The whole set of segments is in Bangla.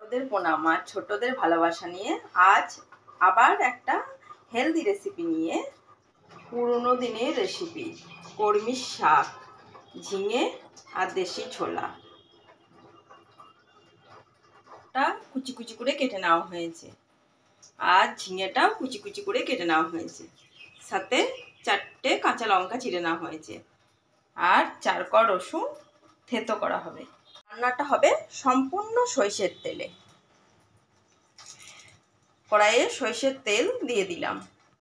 ওদের প্রণাম আর ছোটদের ভালোবাসা নিয়ে আজ আবার একটা হেলদি রেসিপি নিয়ে পুরনো দিনের রেসিপি কলমির শাক, ঝিঙে আর দেশি ছোলাটা কুচি কুচি করে কেটে নেওয়া হয়েছে আর ঝিঙেটাও কুচি কুচি করে কেটে নেওয়া হয়েছে, সাথে 4টে কাঁচা লঙ্কা চিড়ে নেওয়া হয়েছে আর 4 কোয়া রসুন থেতো করা হবে। রান্নাটা হবে সম্পূর্ণ সরষের তেলে। কড়াইয়ে সরষের তেল দিয়ে দিলাম,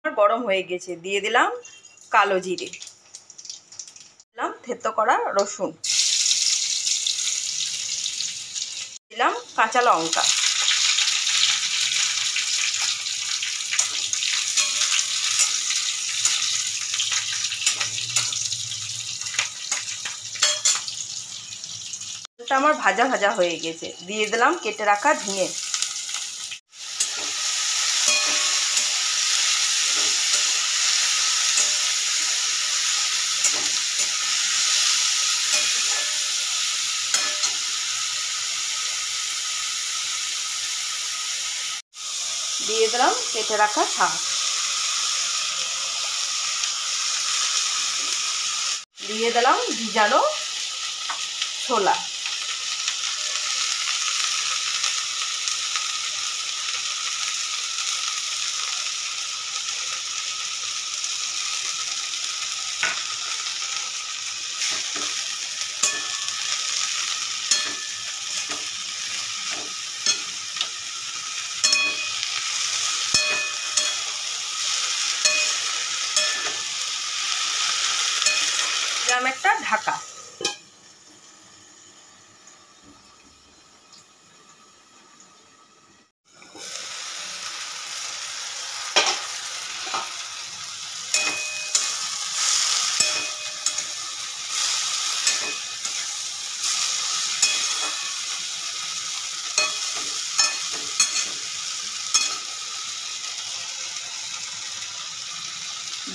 গরম হয়ে গেছে, দিয়ে দিলাম কালো জিরে, দিলাম থেতো করা রসুন, দিলাম কাঁচা লঙ্কা, আমার ভাজা ভাজা হয়ে গেছে, দিয়ে দিলাম কেটে রাখা ঝিঙে, দিয়ে দিলাম কেটে রাখা শাক, দিয়ে দিলাম ভিজানো ছোলা, দিলাম একটা ঢাকা,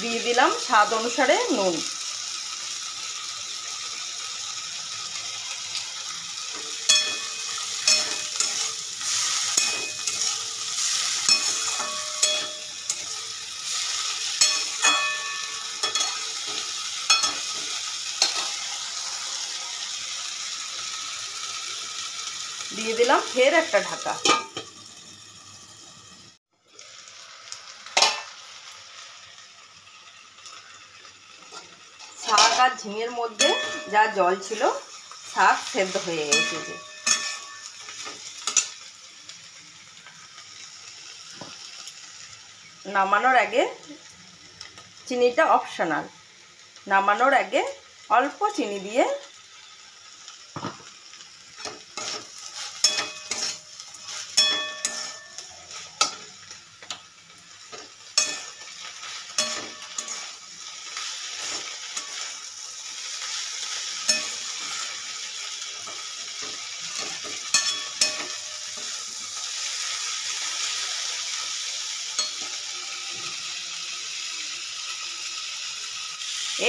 দিয়ে দিলাম স্বাদ অনুসারে নুন, দিয়ে দিলাম ফের একটা ঢাকা। শাক আর ঝিঙের মধ্যে যা জল ছিল শাক সেদ্ধ হয়ে এসেছে। নামানোর আগে, চিনিটা অপশনাল, নামানোর আগে অল্প চিনি দিয়ে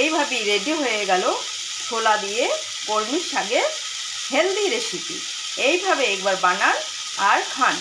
এইভাবেই রেডি হয়ে গেল ছোলা দিয়ে কলমির শাকের হেলদি রেসিপি। এইভাবে একবার বানান আর খান।